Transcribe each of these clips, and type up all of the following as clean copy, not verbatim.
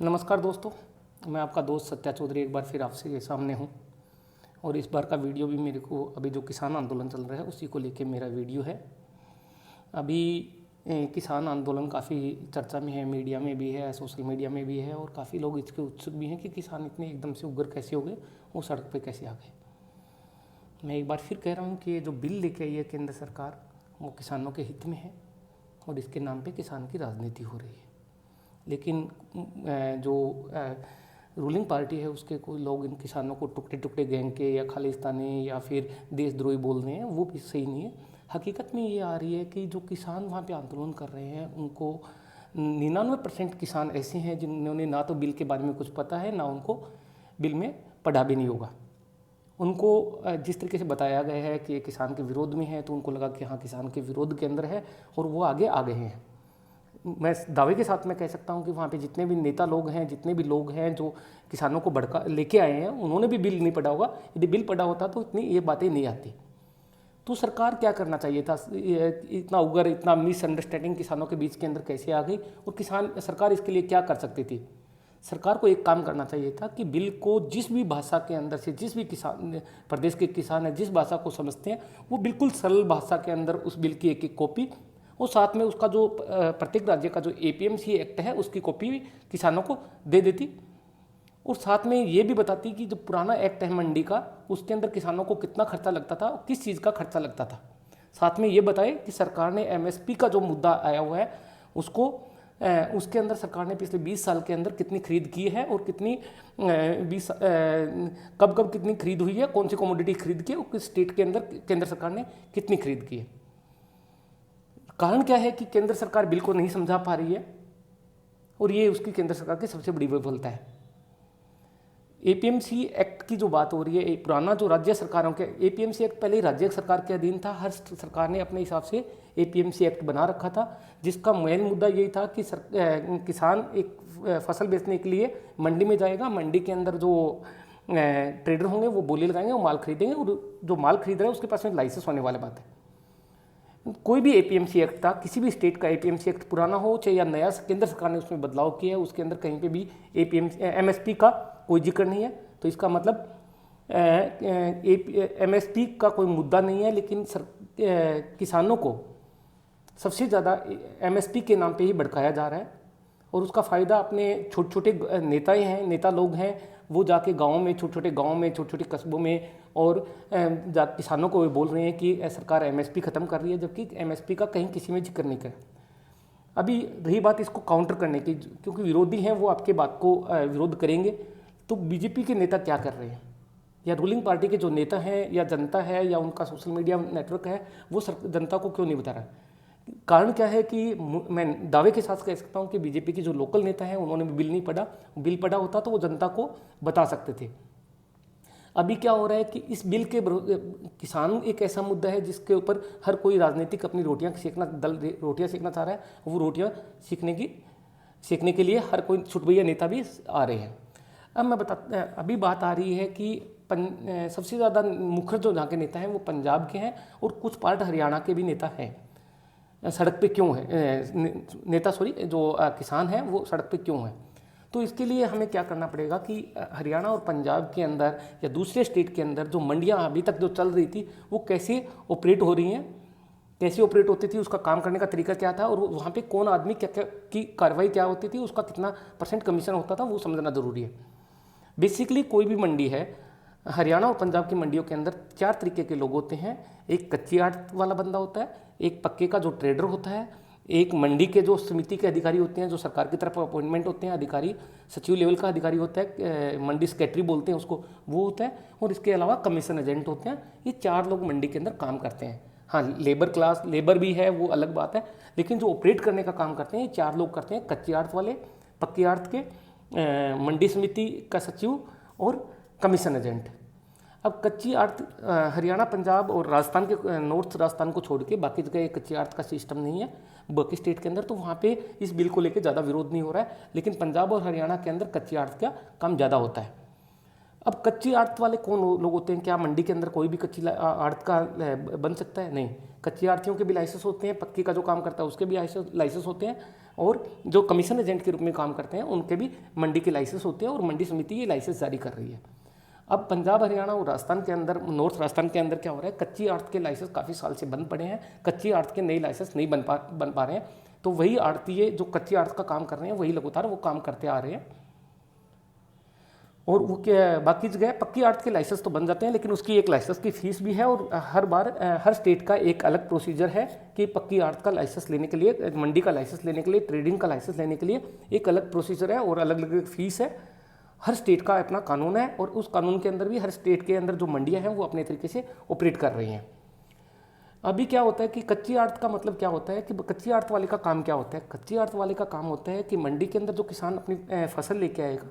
नमस्कार दोस्तों, मैं आपका दोस्त सत्या चौधरी एक बार फिर आपसे सामने हूँ। और इस बार का वीडियो भी मेरे को अभी जो किसान आंदोलन चल रहा है उसी को लेके मेरा वीडियो है। अभी किसान आंदोलन काफ़ी चर्चा में है, मीडिया में भी है, सोशल मीडिया में भी है और काफ़ी लोग इसके उत्सुक भी हैं कि किसान इतने एकदम से उग्र कैसे हो गए, वो सड़क पे कैसे आ गए। मैं एक बार फिर कह रहा हूँ कि जो बिल लेके आई है केंद्र सरकार वो किसानों के हित में है और इसके नाम पे किसान की राजनीति हो रही है। लेकिन जो रूलिंग पार्टी है उसके कोई लोग इन किसानों को टुकड़े टुकड़े गैंग के या खालिस्तानी या फिर देशद्रोही बोल रहे हैं, वो भी सही नहीं है। हकीकत में ये आ रही है कि जो किसान वहाँ पे आंदोलन कर रहे हैं उनको 99% किसान ऐसे हैं जिन्होंने ना तो बिल के बारे में कुछ पता है, ना उनको बिल में पढ़ा भी नहीं होगा। उनको जिस तरीके से बताया गया है कि ये किसान के विरोध में है तो उनको लगा कि हाँ किसान के विरोध के अंदर है और वो आगे आ गए हैं। मैं दावे के साथ मैं कह सकता हूँ कि वहाँ पे जितने भी नेता लोग हैं, जितने भी लोग हैं जो किसानों को भड़का लेके आए हैं, उन्होंने भी बिल नहीं पढ़ा होगा। यदि बिल पढ़ा होता तो इतनी ये बातें नहीं आती। तो सरकार क्या करना चाहिए था? इतना उग्र, इतना मिसअंडरस्टैंडिंग किसानों के बीच के अंदर कैसे आ गई और सरकार इसके लिए क्या कर सकती थी? सरकार को एक काम करना चाहिए था कि बिल को जिस भी भाषा के अंदर से, जिस भी किसान प्रदेश के किसान है जिस भाषा को समझते हैं, वो बिल्कुल सरल भाषा के अंदर उस बिल की एक एक कॉपी और साथ में उसका जो प्रत्येक राज्य का जो APMC एक्ट है उसकी कॉपी भी किसानों को दे देती और साथ में ये भी बताती कि जो पुराना एक्ट है मंडी का, उसके अंदर किसानों को कितना खर्चा लगता था और किस चीज़ का खर्चा लगता था। साथ में ये बताए कि सरकार ने MSP का जो मुद्दा आया हुआ है उसको उसके अंदर सरकार ने पिछले 20 साल के अंदर कितनी खरीद की है और कितनी कब कब कितनी खरीद हुई है, कौन सी कमोडिटी खरीद की है और किस स्टेट के अंदर केंद्र सरकार ने कितनी खरीद की है। कारण क्या है कि केंद्र सरकार बिल को नहीं समझा पा रही है और ये उसकी केंद्र सरकार की सबसे बड़ी विफलता है। APMC एक्ट की जो बात हो रही है, एक पुराना जो राज्य सरकारों के APMC एक्ट पहले ही राज्य सरकार के अधीन था। हर सरकार ने अपने हिसाब से APMC एक्ट बना रखा था जिसका मेन मुद्दा यही था कि किसान एक फसल बेचने के लिए मंडी में जाएगा, मंडी के अंदर जो ट्रेडर होंगे वो बोली लगाएंगे, वो माल खरीदेंगे और जो माल खरीद रहे हैं उसके पास में लाइसेंस होने वाली बात है। कोई भी APMC एक्ट था, किसी भी स्टेट का APMC एक्ट पुराना हो चाहे या नया केंद्र सरकार ने उसमें बदलाव किया है, उसके अंदर कहीं पे भी MSP का कोई जिक्र नहीं है। तो इसका मतलब MSP का कोई मुद्दा नहीं है, लेकिन किसानों को सबसे ज़्यादा MSP के नाम पे ही भड़काया जा रहा है और उसका फ़ायदा अपने छोटे छोटे नेता लोग हैं, वो जाके गाँव में, छोटे छोटे कस्बों में और किसानों को बोल रहे हैं कि सरकार MSP ख़त्म कर रही है, जबकि MSP का कहीं किसी में जिक्र नहीं कर। अभी रही बात इसको काउंटर करने की, क्योंकि विरोधी हैं वो आपके बात को विरोध करेंगे, तो BJP के नेता क्या कर रहे हैं या रूलिंग पार्टी के जो नेता हैं या जनता है या उनका सोशल मीडिया नेटवर्क है वो जनता को क्यों नहीं बता रहा? कारण क्या है कि मैं दावे के साथ कह सकता हूँ कि BJP के जो लोकल नेता हैं उन्होंने बिल नहीं पढ़ा। बिल पढ़ा होता तो वो जनता को बता सकते थे। अभी क्या हो रहा है कि इस बिल के किसान एक ऐसा मुद्दा है जिसके ऊपर हर कोई राजनीतिक अपनी रोटियां सेकना चाह रहा है। वो रोटियां सेकने के लिए हर कोई छुटभैया नेता भी आ रहे हैं। अभी बात आ रही है कि सबसे ज़्यादा मुखर जो जहाँ के नेता हैं वो पंजाब के हैं और कुछ पार्ट हरियाणा के भी नेता हैं। सड़क पे क्यों है जो किसान हैं वो सड़क पे क्यों है? तो इसके लिए हमें क्या करना पड़ेगा कि हरियाणा और पंजाब के अंदर या दूसरे स्टेट के अंदर जो मंडियां अभी तक जो चल रही थी वो कैसे ऑपरेट हो रही हैं, कैसे ऑपरेट होती थी, उसका काम करने का तरीका क्या था और वहाँ पे कौन आदमी क्या की कार्रवाई क्या होती थी, उसका कितना % कमीशन होता था, वो समझना ज़रूरी है। बेसिकली कोई भी मंडी है, हरियाणा और पंजाब की मंडियों के अंदर 4 तरीके के लोग होते हैं। एक कच्ची आड़ वाला बंदा होता है, एक पक्के का जो ट्रेडर होता है, एक मंडी के जो समिति के अधिकारी होते हैं जो सरकार की तरफ अपॉइंटमेंट होते हैं, अधिकारी सचिव लेवल का अधिकारी होता है, मंडी सेक्रेटरी बोलते हैं उसको, वो होता है, और इसके अलावा कमीशन एजेंट होते हैं। ये 4 लोग मंडी के अंदर काम करते हैं। हाँ, लेबर भी है, वो अलग बात है, लेकिन जो ऑपरेट करने का काम करते हैं ये 4 लोग करते हैं। कच्ची आड़त वाले, पक्की आड़त के, मंडी समिति का सचिव और कमीशन एजेंट। अब कच्ची आड़त हरियाणा, पंजाब और राजस्थान के नॉर्थ राजस्थान को छोड़ के बाकी जगह कच्ची आड़त का सिस्टम नहीं है बाकी स्टेट के अंदर, तो वहाँ पे इस बिल को लेके ज़्यादा विरोध नहीं हो रहा है। लेकिन पंजाब और हरियाणा के अंदर कच्ची आड़त का काम ज़्यादा होता है। अब कच्ची आड़त वाले कौन लोग होते हैं? क्या मंडी के अंदर कोई भी कच्ची आड़त का बन सकता है? नहीं, कच्ची आड़तियों के भी लाइसेंस होते हैं, पक्की का जो काम करता है उसके भी लाइसेंस होते हैं, और जो कमीशन एजेंट के रूप में काम करते हैं उनके भी मंडी के लाइसेंस होते हैं और मंडी समिति ये लाइसेंस जारी कर रही है। अब पंजाब, हरियाणा और राजस्थान के अंदर, नॉर्थ राजस्थान के अंदर क्या हो रहा है, कच्ची आड़त के लाइसेंस काफ़ी साल से बंद पड़े हैं, कच्ची आड़त के नए लाइसेंस नहीं बन पा रहे हैं। तो वही आड़तीये जो कच्ची आड़त का काम कर रहे हैं वही लगातार वो काम करते आ रहे हैं। और वो क्या, बाकी जगह पक्की आड़त के लाइसेंस तो बन जाते हैं, लेकिन उसकी एक लाइसेंस की फ़ीस भी है और हर बार हर स्टेट का एक अलग प्रोसीजर है कि पक्की आड़त का लाइसेंस लेने के लिए, मंडी का लाइसेंस लेने के लिए, ट्रेडिंग का लाइसेंस लेने के लिए एक अलग प्रोसीजर है और अलग अलग फीस है। हर स्टेट का अपना कानून है और उस कानून के अंदर भी हर स्टेट के अंदर जो मंडियाँ हैं वो अपने तरीके से ऑपरेट कर रही हैं। अभी क्या होता है कि कच्ची आड़त का मतलब क्या होता है कि कच्ची आड़त वाले का काम क्या होता है, कच्ची आड़त वाले का काम होता है कि मंडी के अंदर जो किसान अपनी फसल लेके आएगा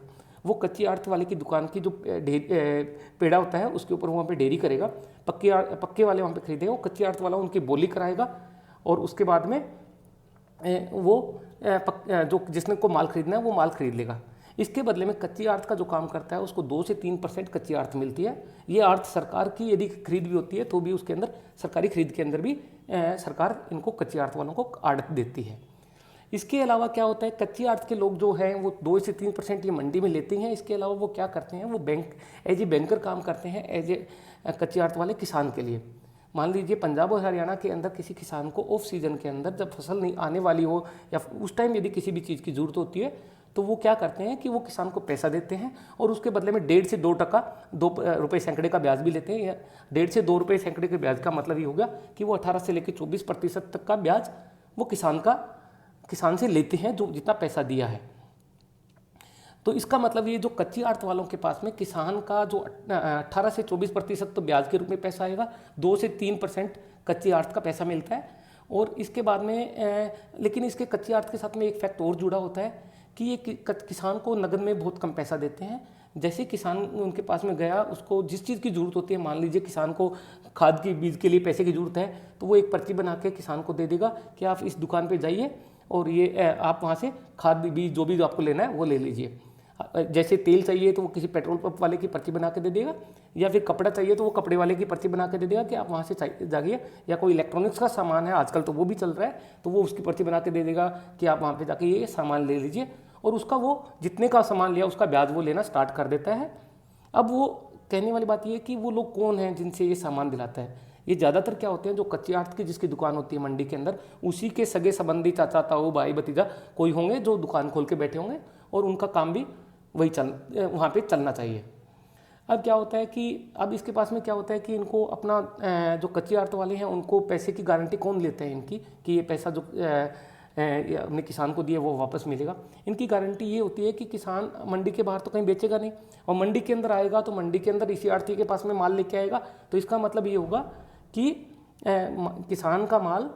वो कच्ची आड़त वाले की दुकान की जो पेड़ा होता है उसके ऊपर वहाँ पे डेयरी करेगा, पक्के वाले वहाँ पे खरीदेगा, वो कच्ची आड़त वाला उनकी बोली कराएगा और उसके बाद में वो जो जिसने को माल खरीदना है वो माल खरीद लेगा। इसके बदले में कच्ची आड़त का जो काम करता है उसको 2 से 3% कच्ची आड़त मिलती है। ये आड़त सरकार की यदि खरीद भी होती है तो भी उसके अंदर, सरकारी खरीद के अंदर भी सरकार इनको कच्ची आड़त वालों को आड़त देती है। इसके अलावा क्या होता है, कच्ची आड़त के लोग जो हैं वो 2 से 3% ये मंडी में लेते हैं। इसके अलावा वो क्या करते हैं, वो एज ए बैंकर काम करते हैं, एज ए कच्ची आड़त वाले किसान के लिए। मान लीजिए पंजाब और हरियाणा के अंदर किसी किसान को ऑफ सीजन के अंदर जब फसल नहीं आने वाली हो या उस टाइम यदि किसी भी चीज़ की ज़रूरत होती है तो वो क्या करते हैं कि वो किसान को पैसा देते हैं और उसके बदले में 1.5 से 2% 2 रुपये सैकड़े का ब्याज भी लेते हैं। या 1.5 से 2 रुपये सैकड़े के ब्याज का मतलब ये हो गया कि वो 18 से लेकर 24% तक का ब्याज वो किसान से लेते हैं जो जितना पैसा दिया है। तो इसका मतलब ये जो कच्ची आड़त वालों के पास में किसान का जो 18 से 24% तो ब्याज के रूप में पैसा आएगा, 2 से 3% कच्ची आड़त का पैसा मिलता है। और इसके बाद में लेकिन इसके कच्ची आड़त के साथ में एक फैक्ट और जुड़ा होता है कि ये किसान को नगद में बहुत कम पैसा देते हैं। जैसे किसान उनके पास में गया, उसको जिस चीज़ की ज़रूरत होती है, मान लीजिए किसान को खाद की बीज के लिए पैसे की ज़रूरत है तो वो एक पर्ची बना के किसान को दे देगा कि आप इस दुकान पे जाइए और ये आप वहाँ से खाद बीज जो भी आपको लेना है वो ले लीजिए। जैसे तेल चाहिए तो वो किसी पेट्रोल पंप वाले की पर्ची बना के दे देगा, या फिर कपड़ा चाहिए तो वो कपड़े वाले की पर्ची बना के दे देगा कि आप वहाँ से जाइए। या कोई इलेक्ट्रॉनिक्स का सामान है आजकल तो वो भी चल रहा है, तो वो उसकी पर्ची बना के दे देगा कि आप वहाँ पे जाके ये सामान ले लीजिए। और उसका वो जितने का सामान लिया उसका ब्याज वो लेना स्टार्ट कर देता है। अब वो कहने वाली बात ये है कि वो लोग कौन हैं जिनसे ये सामान दिलाता है। ये ज़्यादातर क्या होते हैं, जो कच्ची आड़त की जिसकी दुकान होती है मंडी के अंदर, उसी के सगे संबंधी, चाचा ताऊ भाई भतीजा कोई होंगे जो दुकान खोल के बैठे होंगे और उनका काम भी वही वहाँ पे चलना चाहिए। अब क्या होता है कि अब इसके पास में क्या होता है कि इनको अपना जो कच्ची आड़त वाले हैं उनको पैसे की गारंटी कौन लेते हैं इनकी, कि ये पैसा जो अपने किसान को दिए वो वापस मिलेगा। इनकी गारंटी ये होती है कि किसान मंडी के बाहर तो कहीं बेचेगा नहीं और मंडी के अंदर आएगा तो मंडी के अंदर इसी आड़ती के पास में माल लेके आएगा। तो इसका मतलब ये होगा कि किसान का माल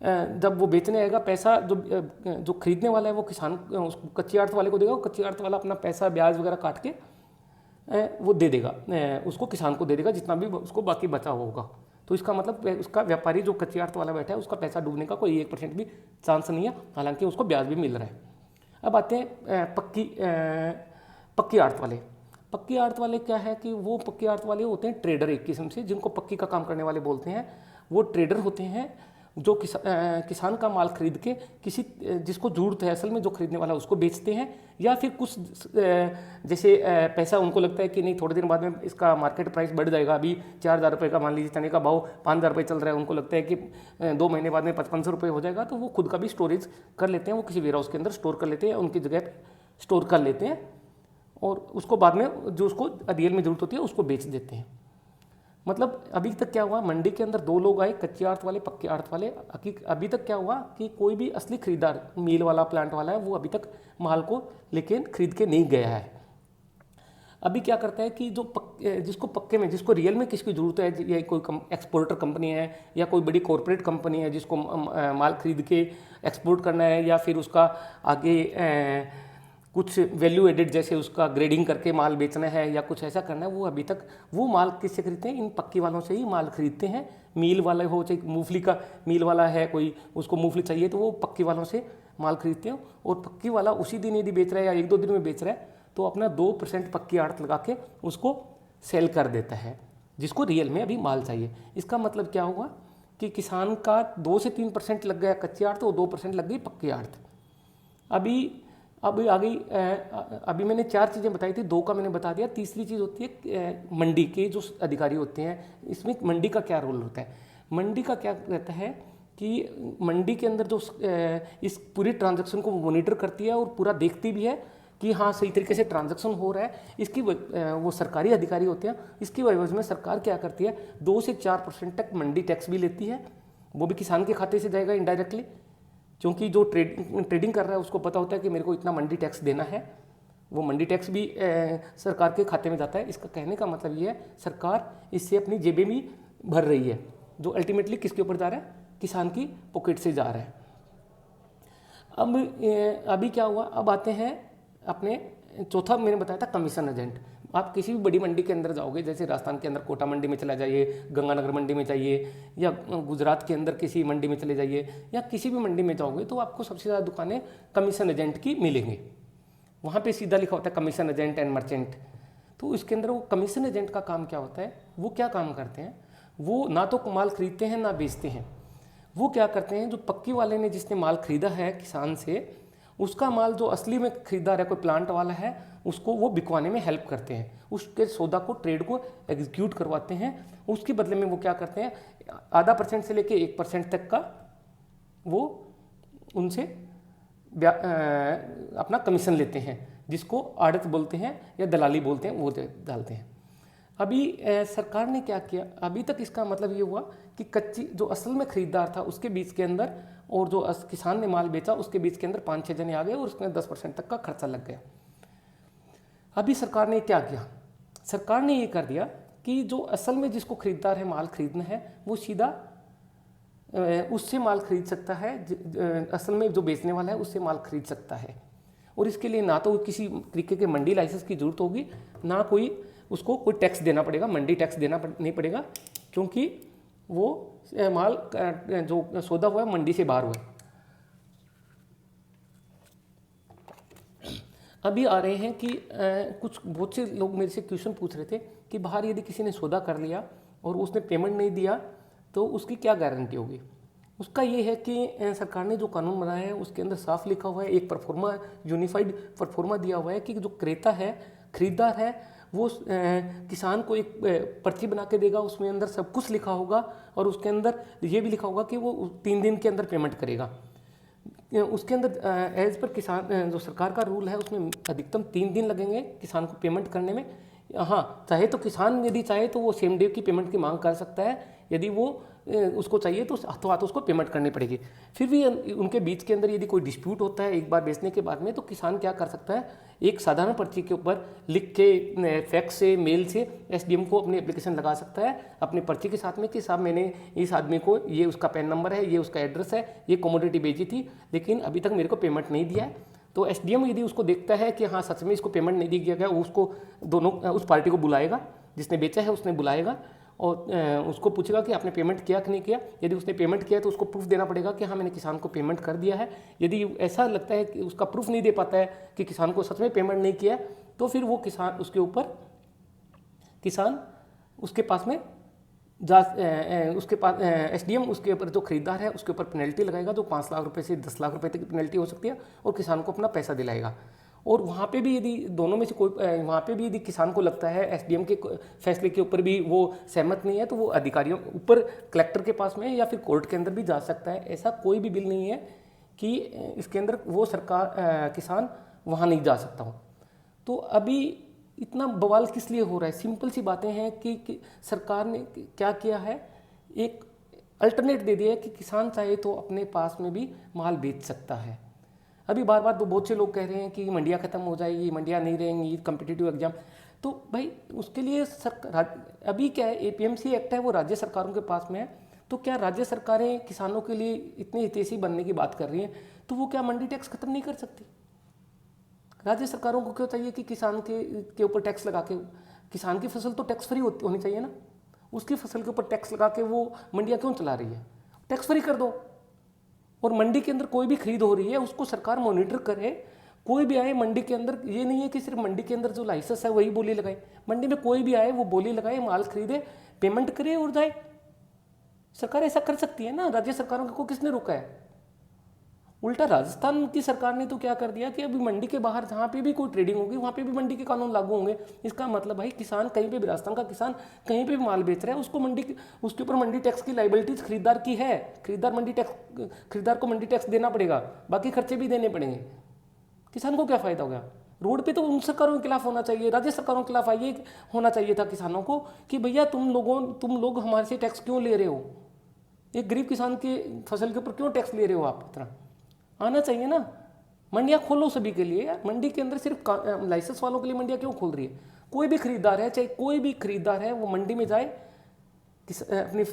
जब वो बेचने आएगा, पैसा जो खरीदने वाला है वो किसान उसको कच्ची आड़त वाले को देगा, कच्ची आड़त वाला अपना पैसा ब्याज वगैरह काट के वो दे देगा, उसको किसान को दे देगा जितना भी उसको बाकी बचा होगा। तो इसका मतलब उसका व्यापारी जो कच्ची आड़त वाला बैठा है उसका पैसा डूबने का कोई 1% भी चांस नहीं है, हालांकि उसको ब्याज भी मिल रहा है। अब आते हैं पक्की आड़त वाले। पक्की आड़त वाले क्या है कि वो पक्की आड़त वाले होते हैं ट्रेडर एक किस्म से, जिनको पक्की का काम करने वाले बोलते हैं। वो ट्रेडर होते हैं जो किसान का माल खरीद के किसी जिसको ज़रूरत है असल में, जो खरीदने वाला उसको बेचते हैं, या फिर कुछ जैसे पैसा उनको लगता है कि नहीं थोड़े दिन बाद में इसका मार्केट प्राइस बढ़ जाएगा, अभी 4,000 रुपये का मान लीजिए चने का भाव 5,000 रुपये चल रहा है, उनको लगता है कि 2 महीने बाद में 5,500 रुपये हो जाएगा, तो वो खुद का भी स्टोरेज कर लेते हैं, वो किसी वेयर हाउस के अंदर स्टोर कर लेते हैं, उनकी जगह पर स्टोर कर लेते हैं और उसको बाद में जो उसको रियल में ज़रूरत होती है उसको बेच देते हैं। मतलब अभी तक क्या हुआ, मंडी के अंदर 2 लोग आए, कच्ची आड़त वाले, पक्की आड़त वाले। अभी तक क्या हुआ कि कोई भी असली खरीदार, मील वाला, प्लांट वाला है, वो अभी तक माल को लेकिन खरीद के नहीं गया है। अभी क्या करता है कि जिसको पक्के में, जिसको रियल में किसकी ज़रूरत है, या कोई एक्सपोर्टर कंपनी है या कोई बड़ी कॉरपोरेट कंपनी है जिसको माल खरीद के एक्सपोर्ट करना है, या फिर उसका आगे कुछ वैल्यू एडेड जैसे उसका ग्रेडिंग करके माल बेचना है या कुछ ऐसा करना है, वो अभी तक वो माल किससे खरीदते हैं, इन पक्की वालों से ही माल खरीदते हैं। मील वाला हो, चाहे मूंगफली का मील वाला है कोई, उसको मूंगफली चाहिए तो वो पक्की वालों से माल खरीदते हैं। और पक्की वाला उसी दिन यदि बेच रहा है या 1-2 दिन में बेच रहा है तो अपना 2% पक्की आड़त लगा के उसको सेल कर देता है, जिसको रियल में अभी माल चाहिए। इसका मतलब क्या हुआ कि किसान का 2 से 3% लग गया कच्ची आड़त और 2% लग गई पक्की आड़त। अभी अभी आ गई अभी मैंने 4 चीज़ें बताई थी, 2 का मैंने बता दिया। तीसरी चीज़ होती है मंडी के जो अधिकारी होते हैं, इसमें मंडी का क्या रोल होता है। मंडी का क्या रहता है कि मंडी के अंदर जो इस पूरी ट्रांजैक्शन को मॉनिटर करती है और पूरा देखती भी है कि हाँ सही तरीके से ट्रांजैक्शन हो रहा है। इसकी वो सरकारी अधिकारी होते हैं। इसकी वजह में सरकार क्या करती है, 2 से 4% तक मंडी टैक्स भी लेती है। वो भी किसान के खाते से जाएगा इनडायरेक्टली, क्योंकि जो ट्रेडिंग कर रहा है उसको पता होता है कि मेरे को इतना मंडी टैक्स देना है। वो मंडी टैक्स भी सरकार के खाते में जाता है। इसका कहने का मतलब ये है सरकार इससे अपनी जेबें भी भर रही है, जो अल्टीमेटली किसके ऊपर जा रहा है, किसान की पॉकेट से जा रहा है। अब अभी क्या हुआ, अब आते हैं अपने चौथा मैंने बताया था कमीशन एजेंट। आप किसी भी बड़ी मंडी के अंदर जाओगे, जैसे राजस्थान के अंदर कोटा मंडी में चला जाइए, गंगानगर मंडी में जाइए, या गुजरात के अंदर किसी मंडी में चले जाइए, या किसी भी मंडी में जाओगे तो आपको सबसे ज़्यादा दुकानें कमीशन एजेंट की मिलेंगी। वहाँ पे सीधा लिखा होता है कमीशन एजेंट एंड मर्चेंट। तो इसके अंदर वो कमीशन एजेंट का काम क्या होता है, वो क्या काम करते हैं, वो ना तो माल खरीदते हैं ना बेचते हैं। वो क्या करते हैं, जो पक्की वाले ने जिसने माल खरीदा है किसान से, उसका माल जो असली में खरीदार है, कोई प्लांट वाला है, उसको वो बिकवाने में हेल्प करते हैं। उसके सौदा को, ट्रेड को एग्जीक्यूट करवाते हैं। उसके बदले में वो क्या करते हैं, 0.5% से लेके 1% तक का वो उनसे अपना कमीशन लेते हैं, जिसको आड़त बोलते हैं या दलाली बोलते हैं, वो डालते हैं। अभी सरकार ने क्या किया, अभी तक इसका मतलब ये हुआ कि कच्ची जो असल में खरीदार था उसके बीच के अंदर और जो किसान ने माल बेचा उसके बीच के अंदर 5-6 जने आ गए और उसमें 10% तक का खर्चा लग गया। अभी सरकार ने क्या किया, सरकार ने ये कर दिया कि जो असल में जिसको खरीदार है माल खरीदना है वो सीधा उससे माल खरीद सकता है, असल में जो बेचने वाला है उससे माल खरीद सकता है। और इसके लिए ना तो किसी तरीके के मंडी लाइसेंस की जरूरत होगी, ना कोई उसको कोई टैक्स देना पड़ेगा, मंडी टैक्स देना नहीं पड़ेगा, क्योंकि वो माल जो सौदा हुआ है मंडी से बाहर हुआ है। अभी आ रहे हैं कि कुछ बहुत से लोग मेरे से क्वेश्चन पूछ रहे थे कि बाहर यदि किसी ने सौदा कर लिया और उसने पेमेंट नहीं दिया तो उसकी क्या गारंटी होगी। उसका ये है कि सरकार ने जो कानून बनाया है उसके अंदर साफ लिखा हुआ है, एक परफॉर्मा यूनिफाइड परफॉर्मा दिया हुआ है कि जो क्रेता है, खरीदार है, वो किसान को एक पर्ची बना के देगा, उसमें अंदर सब कुछ लिखा होगा और उसके अंदर ये भी लिखा होगा कि वो 3 दिन के अंदर पेमेंट करेगा। उसके अंदर एज पर किसान जो सरकार का रूल है उसमें अधिकतम 3 दिन लगेंगे किसान को पेमेंट करने में। हाँ, चाहे तो किसान यदि चाहे तो वो सेम डे की पेमेंट की मांग कर सकता है, यदि वो उसको चाहिए तो हाथों हाथ उसको पेमेंट करनी पड़ेगी। फिर भी उनके बीच के अंदर यदि कोई डिस्प्यूट होता है एक बार बेचने के बाद में, तो किसान क्या कर सकता है, एक साधारण पर्ची के ऊपर लिख के फैक्स से, मेल से एसडीएम को अपनी एप्लीकेशन लगा सकता है अपनी पर्ची के साथ में कि साहब मैंने इस आदमी को, ये उसका पैन नंबर है, ये उसका एड्रेस है, ये कमोडिटी बेची थी लेकिन अभी तक मेरे को पेमेंट नहीं दिया है। तो एसडीएम यदि उसको देखता है कि हाँ सच में इसको पेमेंट नहीं दिया गया, उसको दोनों उस पार्टी को बुलाएगा, जिसने बेचा है उसने बुलाएगा और उसको पूछेगा कि आपने पेमेंट किया कि नहीं किया। यदि उसने पेमेंट किया तो उसको प्रूफ देना पड़ेगा कि हाँ मैंने किसान को पेमेंट कर दिया है। यदि ऐसा लगता है कि उसका प्रूफ नहीं दे पाता है कि किसान को सच में पेमेंट नहीं किया, तो फिर वो किसान उसके ऊपर उसके पास में उसके पास एसडीएम उसके ऊपर जो खरीदार है उसके ऊपर पेनल्टी लगाएगा, जो 5 लाख रुपए से 10 लाख रुपए तक की पेनल्टी हो सकती है, और किसान को अपना पैसा दिलाएगा। और वहाँ पे भी यदि दोनों में से कोई वहाँ पे भी यदि किसान को लगता है एसडीएम के फैसले के ऊपर भी वो सहमत नहीं है, तो वो अधिकारियों ऊपर कलेक्टर के पास में या फिर कोर्ट के अंदर भी जा सकता है। ऐसा कोई भी बिल नहीं है कि इसके अंदर वो किसान वहाँ नहीं जा सकता हो। तो अभी इतना बवाल किस लिए हो रहा है, सिंपल सी बातें हैं कि सरकार ने क्या किया है, एक अल्टरनेट दे दिया है कि किसान चाहे तो अपने पास में भी माल बेच सकता है। अभी बार बार तो बहुत से लोग कह रहे हैं कि मंडियाँ खत्म हो जाएगी, मंडियाँ नहीं रहेंगी, कम्पिटिटिव एग्जाम, तो भाई उसके लिए अभी क्या है, एपीएमसी एक्ट है वो राज्य सरकारों के पास में है, तो क्या राज्य सरकारें किसानों के लिए इतनी हितैषी बनने की बात कर रही हैं, तो वो क्या मंडी टैक्स खत्म नहीं कर सकती? राज्य सरकारों को क्यों चाहिए कि किसान के ऊपर टैक्स लगा के, किसान की फसल तो टैक्स फ्री होनी चाहिए ना, उसकी फसल के ऊपर टैक्स लगा के वो मंडियाँ क्यों चला रही है? टैक्स फ्री कर दो। और मंडी के अंदर कोई भी खरीद हो रही है उसको सरकार मॉनिटर करे, कोई भी आए मंडी के अंदर, ये नहीं है कि सिर्फ मंडी के अंदर जो लाइसेंस है वही बोली लगाए, मंडी में कोई भी आए वो बोली लगाए, माल खरीदे, पेमेंट करे और जाए। सरकार ऐसा कर सकती है ना, राज्य सरकारों को किसने रोका है? उल्टा राजस्थान की सरकार ने तो क्या कर दिया कि अभी मंडी के बाहर जहाँ पे भी कोई ट्रेडिंग होगी वहाँ पे भी मंडी के कानून लागू होंगे। इसका मतलब भाई किसान कहीं पे भी, राजस्थान का किसान कहीं पे भी माल बेच रहा है, उसको उसके ऊपर मंडी टैक्स की लाइबिलिटीज खरीदार की है। खरीदार को मंडी टैक्स देना पड़ेगा, बाकी खर्चे भी देने पड़ेंगे। किसान को क्या फ़ायदा होगा? रोड पे तो उन सरकारों के खिलाफ होना चाहिए, राज्य सरकारों के खिलाफ आइए होना चाहिए था किसानों को कि भैया तुम लोग हमारे से टैक्स क्यों ले रहे हो? एक गरीब किसान के फसल के ऊपर क्यों टैक्स ले रहे हो आप? इतना आना चाहिए ना। मंडियाँ खोलो सभी के लिए यार। मंडी के अंदर सिर्फ लाइसेंस वालों के लिए मंडियाँ क्यों खोल रही है? कोई भी खरीदार है, चाहे कोई भी खरीदार है, वो मंडी में जाए, अपनी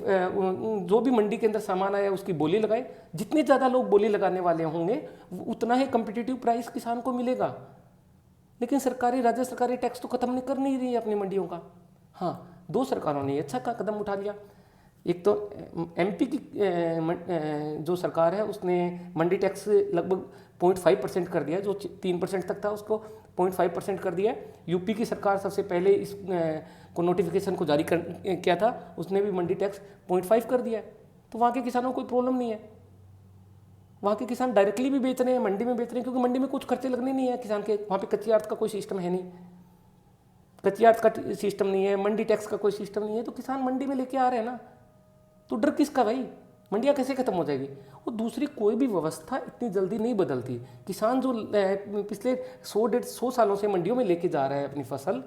जो भी मंडी के अंदर सामान आया उसकी बोली लगाए। जितने ज़्यादा लोग बोली लगाने वाले होंगे उतना ही कम्पिटिटिव प्राइस किसान को मिलेगा। लेकिन राज्य सरकारी टैक्स तो खत्म नहीं कर नहीं रही है अपनी मंडियों का। हाँ, 2 सरकारों ने अच्छा कदम उठा लिया। एक तो एमपी की जो सरकार है उसने मंडी टैक्स लगभग 0.5% कर दिया, जो 3% तक था उसको 0.5% कर दिया। यूपी की सरकार सबसे पहले इस को नोटिफिकेशन को जारी किया था, उसने भी मंडी टैक्स 0.5 कर दिया। तो वहाँ के किसानों को कोई प्रॉब्लम नहीं है। वहाँ के किसान डायरेक्टली भी बेच रहे हैं, मंडी में बेच रहे हैं, क्योंकि मंडी में कुछ खर्चे लगने नहीं है किसान के। वहाँ पे कच्ची आड़त का कोई सिस्टम है नहीं, कच्ची आड़त का सिस्टम नहीं है, मंडी टैक्स का कोई सिस्टम नहीं है, तो किसान मंडी में लेके आ रहे हैं ना। तो डर किसका भाई? मंडियाँ कैसे खत्म हो जाएगी? और दूसरी कोई भी व्यवस्था इतनी जल्दी नहीं बदलती। किसान जो पिछले 100-150 सालों से मंडियों में लेके जा रहा है अपनी फसल,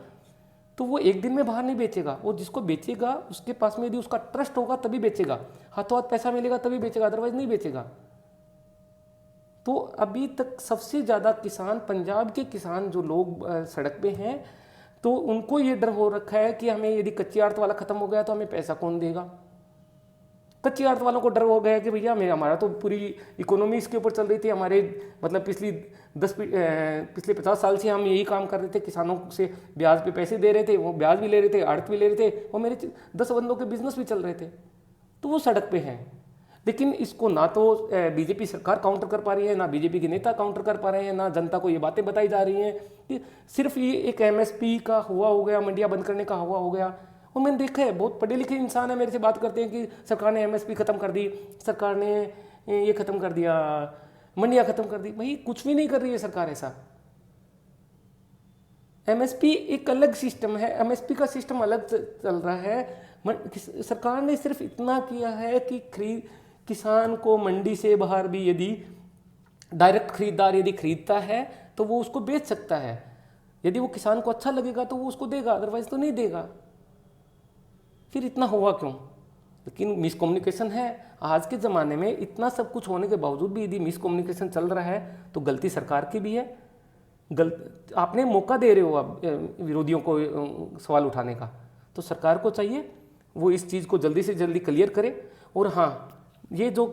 तो वो एक दिन में बाहर नहीं बेचेगा। वो जिसको बेचेगा उसके पास में यदि उसका ट्रस्ट होगा तभी बेचेगा, हाथों हाथ पैसा मिलेगा तभी बेचेगा, अदरवाइज नहीं बेचेगा। तो अभी तक सबसे ज़्यादा किसान, पंजाब के किसान जो लोग सड़क पे हैं, तो उनको ये डर हो रखा है कि हमें यदि कच्ची आड़त वाला खत्म हो गया तो हमें पैसा कौन देगा। कच्ची आड़त वालों को डर हो गया कि भैया हमारा तो पूरी इकोनॉमी इसके ऊपर चल रही थी, हमारे मतलब पिछले 50 साल से हम यही काम कर रहे थे, किसानों से ब्याज पे पैसे दे रहे थे, वो ब्याज भी ले रहे थे, आड़त भी ले रहे थे, और मेरे 10 बंदों के बिजनेस भी चल रहे थे। तो वो सड़क पे हैं। लेकिन इसको ना तो बीजेपी सरकार काउंटर कर पा रही है, ना बीजेपी के नेता काउंटर कर पा रहे हैं, ना जनता को ये बातें बताई जा रही हैं कि सिर्फ ये एक एमएसपी का हुआ हो गया, मंडियाँ बंद करने का हुआ हो गया। और मैंने देखा है, बहुत पढ़े लिखे इंसान है मेरे से बात करते हैं कि सरकार ने एमएसपी ख़त्म कर दी, सरकार ने ये ख़त्म कर दिया, मंडियाँ ख़त्म कर दी। भाई कुछ भी नहीं कर रही है सरकार ऐसा। एमएसपी एक अलग सिस्टम है, एमएसपी का सिस्टम अलग चल रहा है। सरकार ने सिर्फ इतना किया है कि किसान को मंडी से बाहर भी यदि डायरेक्ट खरीदार यदि खरीदता है तो वो उसको बेच सकता है। यदि वो किसान को अच्छा लगेगा तो वो उसको देगा, अदरवाइज तो नहीं देगा। फिर इतना हुआ क्यों? लेकिन मिसकम्युनिकेशन है। आज के ज़माने में इतना सब कुछ होने के बावजूद भी यदि मिसकम्युनिकेशन चल रहा है तो गलती सरकार की भी है। आपने मौका दे रहे हो आप विरोधियों को सवाल उठाने का, तो सरकार को चाहिए वो इस चीज़ को जल्दी से जल्दी क्लियर करे। और हाँ, ये जो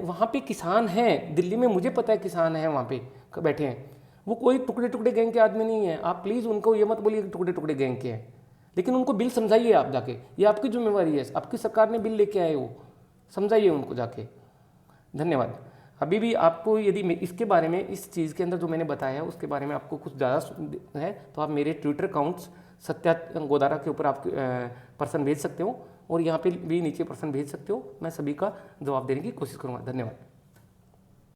वहाँ पे किसान हैं दिल्ली में, मुझे पता है किसान हैं वहाँ पे बैठे हैं, वो कोई टुकड़े टुकड़े गैंग के आदमी नहीं है। आप प्लीज़ उनको ये मत बोलिए कि टुकड़े टुकड़े गैंग के हैं, लेकिन उनको बिल समझाइए आप जाके। ये आपकी जिम्मेवारी है, आपकी सरकार ने बिल लेके आए हो, समझाइए उनको जाके। धन्यवाद। अभी भी आपको यदि इसके बारे में, इस चीज़ के अंदर जो मैंने बताया है उसके बारे में आपको कुछ ज़्यादा है तो आप मेरे ट्विटर अकाउंट्स सत्या गोदारा के ऊपर आप पर्सन भेज सकते हो, और यहाँ पे भी नीचे पर्सन भेज सकते हो। मैं सभी का जवाब देने की कोशिश करूँगा। धन्यवाद।